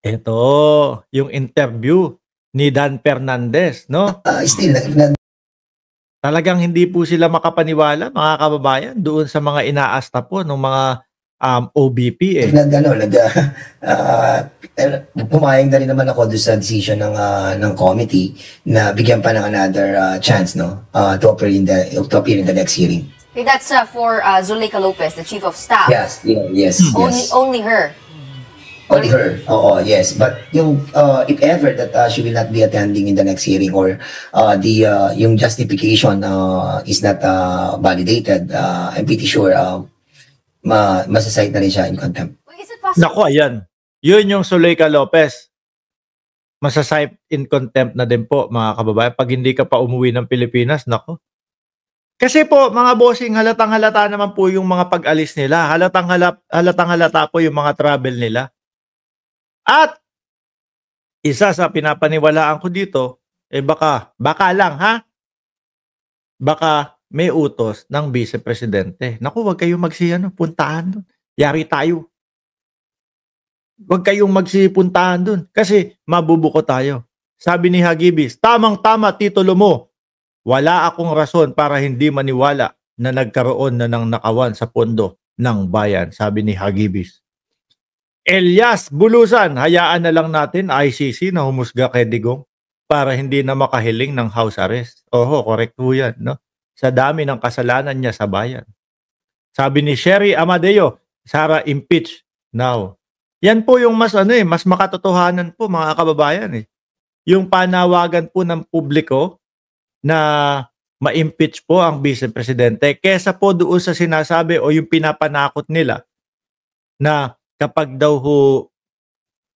Ito, yung interview ni Dan Fernandez, no? Still, Talagang hindi po sila makapaniwala, mga kababayan, doon sa mga inaasta po ng mga OBP eh. pumayag na rin naman ako doon sa decision ng committee na bigyan pa ng another chance, no, to appear in the next hearing. Okay, that's for Zuleika Lopez, the Chief of Staff. Yes, yes. Only her. Only her. Oo, yes. But yung if ever that she will not be attending in the next hearing or yung justification is not validated, I'm pretty sure masasite na rin siya in contempt. Is it possible? Naku, ayan. Yun yung Zuleika Lopez. Masasite in contempt na din po, mga kababayan. Pag hindi ka pa umuwi ng Pilipinas, naku. Kasi po, mga bossing, halatang-halata naman po yung mga pag-alis nila. Halatang-halata po yung mga travel nila. At isa sa pinapaniwalaan ko dito, baka lang ha? Baka may utos ng Vice Presidente. Naku, wag kayong puntahan doon. Yari tayo. Wag kayong magsipuntahan doon kasi mabubuko tayo. Sabi ni Hagibis, tamang-tama titulo mo. Wala akong rason para hindi maniwala na nagkaroon na ng nakawan sa pondo ng bayan, sabi ni Hagibis. Elias Bulusan, hayaan na lang natin ICC na humusga kay Digong para hindi na makahiling ng house arrest. Oho, correct po yan, no? Sa dami ng kasalanan niya sa bayan. Sabi ni Sherry Amadeo, Sara impeach now. Yan po yung mas makatotohanan po, mga kababayan eh. Yung panawagan po ng publiko na ma-impeach po ang Vice Presidente kesa po doon sa sinasabi o yung pinapanakot nila na kapag daw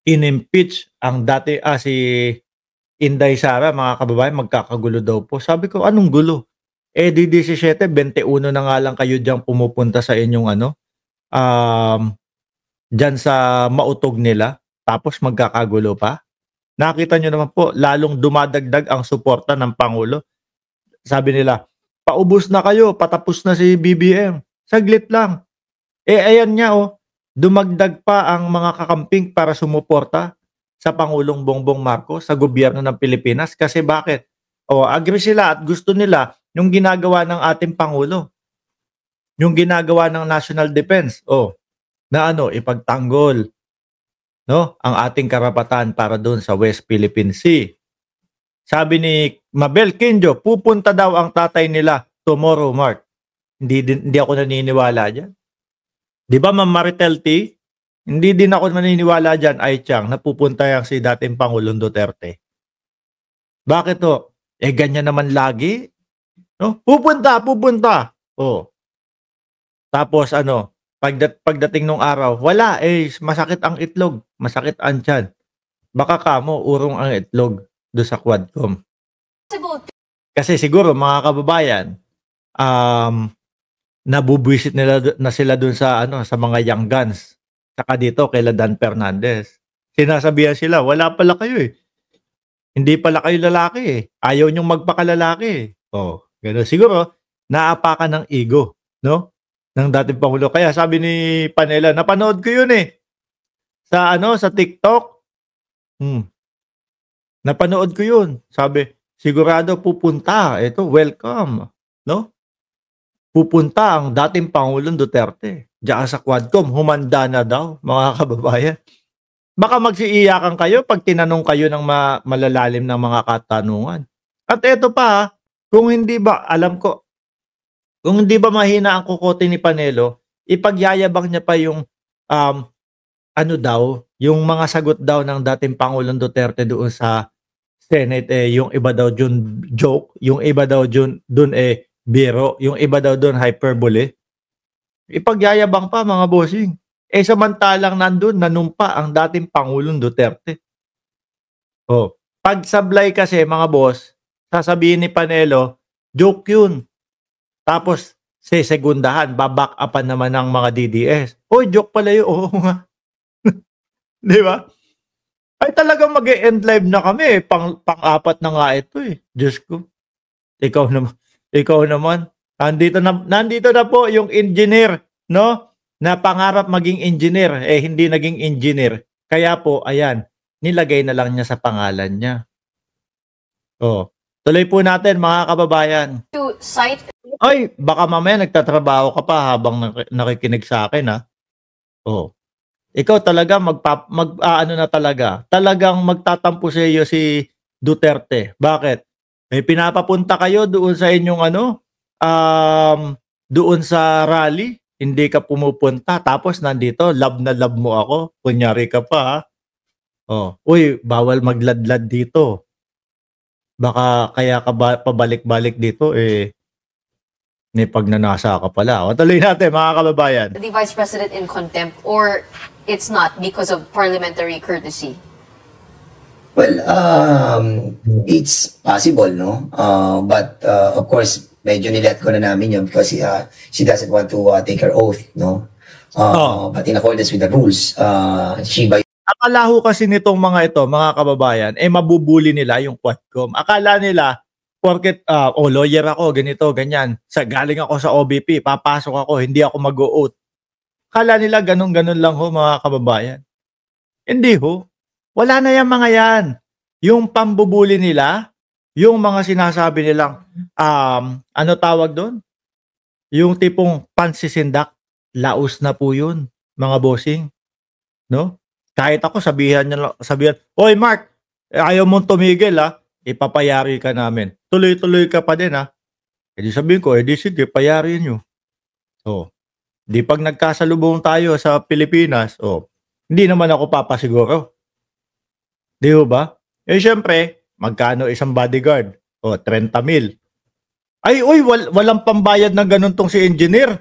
in-impeach ang dati si Inday Sara, mga kababayan, magkakagulo daw po. Sabi ko, anong gulo? Di 17, 21 na nga lang kayo diyang pumupunta sa inyong dyan sa mautog nila, tapos magkakagulo pa. Nakita nyo naman po, lalong dumadagdag ang suporta ng Pangulo. Sabi nila, paubos na kayo, patapos na si BBM. Saglit lang. Ayan niya dumagdag pa ang mga kakamping para sumuporta sa Pangulong Bongbong Marcos sa gobyerno ng Pilipinas. Kasi bakit? Agree sila at gusto nila yung ginagawa ng ating Pangulo. Yung ginagawa ng National Defense. Na ipagtanggol ang ating karapatan para doon sa West Philippine Sea. Sabi ni Mabel Quinjo, pupunta daw ang tatay nila tomorrow, Mark. Hindi ako naniniwala dyan. Di ba, Ma'am Maritel T? Hindi din ako maniniwala dyan, Ai Chang, na pupunta yung si dating Pangulong Duterte. Bakit to? Ganyan naman lagi. No? Pupunta. Tapos pagdating nung araw, wala, masakit ang itlog, masakit ang tiyan. Baka kamo, urong ang itlog do sa Quadcom. Kasi siguro, mga kababayan, nabubwisit na sila dun sa mga young guns. Saka dito kay Dan Fernandez. Sinasabihan sila, wala pala kayo eh. Hindi pala kayo lalaki eh. Ayaw nyong magpakalalaki eh. Gano'n. Siguro, naapakan ng ego, no? Ng dating Pangulo. Kaya sabi ni Panela, napanood ko yun eh. Sa TikTok. Napanood ko yun. Sabi, sigurado pupunta. Ito, welcome. No? Pupunta ang dating Pangulong Duterte. Diyan sa Quadcom, humanda na daw, mga kababayan. Baka magsiiyakan kayo pag tinanong kayo ng malalalim ng mga katanungan. At eto pa, kung hindi ba mahina ang kukote ni Panelo, ipagyayabang niya pa yung yung mga sagot daw ng dating Pangulong Duterte doon sa Senate, yung iba daw dun joke, yung iba daw dun biro, yung iba daw dun hyperbole. Ipagyayabang pa, mga bossing. Samantalang nandun, nanumpa ang dating Pangulong Duterte. Pag sablay kasi, mga boss, sasabihin ni Panelo, joke yun. Tapos, segundahan, baback upan naman ng mga DDS. Joke pala yun. Oo nga. Di ba? Ay talagang mag-e-end live na kami. Pang-apat na nga ito eh. Diyos ko. Ikaw naman. Nandito na po yung engineer, no? Na pangarap maging engineer, hindi naging engineer. Kaya po, ayan, nilagay na lang niya sa pangalan niya. Oh, tuloy po natin mga kababayan. To cite Ay, baka mamaya nagtatrabaho ka pa habang nakikinig sa akin, ha? Oh. Ikaw talaga ano na talaga. Talagang magtatampo sa iyo si Duterte. Bakit? May pinapapunta kayo doon sa inyong doon sa rally, hindi ka pumupunta, tapos nandito, love na love mo ako. Kunyari ka pa, ha? Oh, uy, bawal magladlad dito. Baka kaya ka pabalik-balik dito, may pagnanasa ka pala. O, tuloy natin, mga kababayan. the Vice President in contempt, or it's not because of parliamentary courtesy? Well, it's possible, no? But of course, medyo nilet ko na namin yun because she doesn't want to take her oath, no? But in accordance with the rules, she by Akala ho kasi nitong mga ito, mga kababayan, mabubuli nila yung Quadcom. Akala nila, porket, lawyer ako, ganito, ganyan. Galing ako sa OBP, papasok ako, hindi ako mag-o-oath. Akala nila ganun-ganun lang ho, mga kababayan. Hindi ho. Wala na yan mga yan. Yung pambubuli nila, yung mga sinasabi nilang, ano tawag doon? Yung tipong pansisindak, laos na po yun, mga bossing. No? Kahit ako, sabihan, Oy Mark, ayaw mong tumigil, ha? Ipapayari ka namin. Tuloy-tuloy ka pa din, ha? Di sabihin ko, di sige, payari nyo. Di pag nagkasalubong tayo sa Pilipinas, hindi naman ako papasiguro. Di ba? Syempre, magkano isang bodyguard? 30,000. Ay, uy, walang pambayad ng ganun tong si engineer.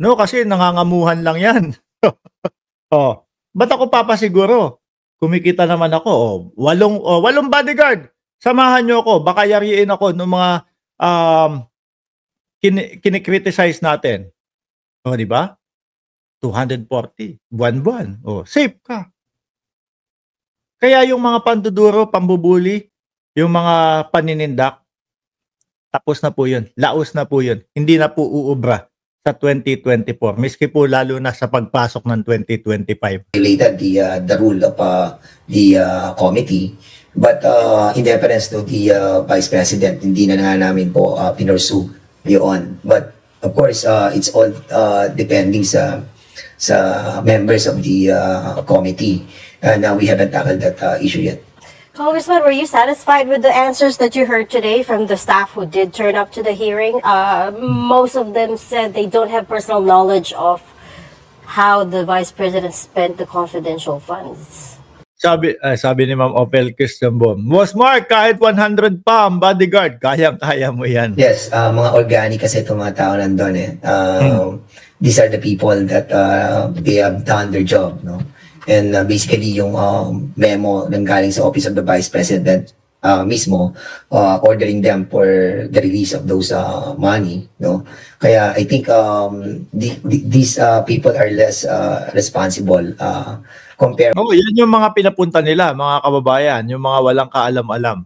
No, kasi nangangamuhan lang yan. Ba't ako papasiguro? Kumikita naman ako. 8 bodyguard. Samahan nyo ako. Baka yariin ako ng mga kinikriticize natin. Di ba? 240. Buwan-buwan. Safe ka. Kaya yung mga panduduro, pambubuli, yung mga paninindak, tapos na po yun. Laos na po yun. Hindi na po uubra sa 2024. Miski po lalo na sa pagpasok ng 2025. violated the rule of the committee. But in deference to the Vice President, hindi na namin po pinursue yun. But of course, it's all depending sa members of the committee. And we haven't tackled that issue yet. Congressman, were you satisfied with the answers that you heard today from the staff who did turn up to the hearing? Most of them said they don't have personal knowledge of how the Vice President spent the confidential funds. Sabi ni Ma'am Opel Christian Bom, Boss Mark, kahit 100 pa ang bodyguard, kayang-kaya mo yan. Yes, mga organic kasi itong mga tao nandun eh. These are the people that they have done their job, no? And basically yung memo nang galing sa Office of the Vice President mismo, ordering them for the release of those money, no? Kaya I think these people are less responsible compared. Yan yung mga pinapunta nila, mga kababayan, yung mga walang kaalam-alam.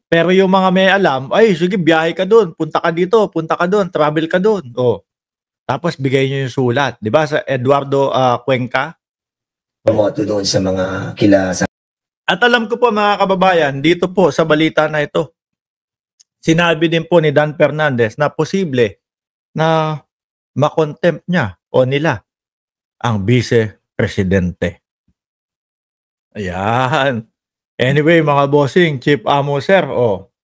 Pero yung mga may alam, ay sige, biyahe ka doon, punta ka dito, punta ka doon, travel ka doon. Tapos bigay niyo yung sulat, 'di ba? Sa Eduardo Cuenca. Promoto doon sa mga kilasa. At alam ko po mga kababayan, dito po sa balita na ito, sinabi din po ni Dan Fernandez na posible na makontempt niya o nila ang vice-presidente. Ayan. Anyway mga bossing, Chief Amo Sir,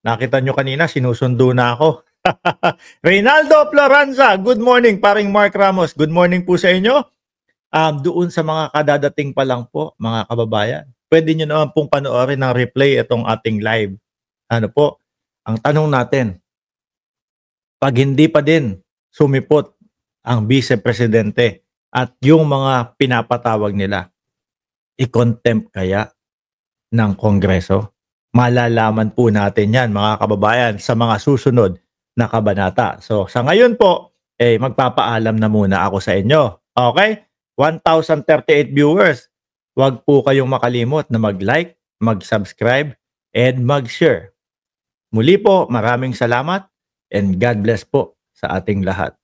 nakita nyo kanina, sinusundo na ako. Reynaldo Floranza, good morning. Paring Mark Ramos, good morning po sa inyo. Doon sa mga kadadating pa lang po, mga kababayan, pwede nyo naman pong panoorin ng replay itong ating live. Ano po, ang tanong natin, pag hindi pa din sumipot ang vice-presidente at yung mga pinapatawag nila, i-contempt kaya ng Kongreso? Malalaman po natin yan, mga kababayan, sa mga susunod na kabanata. So, sa ngayon po, magpapaalam na muna ako sa inyo. Okay? 1,038 viewers. Huwag po kayong makalimot na mag-like, mag-subscribe, and mag-share. Muli po, maraming salamat and God bless po sa ating lahat.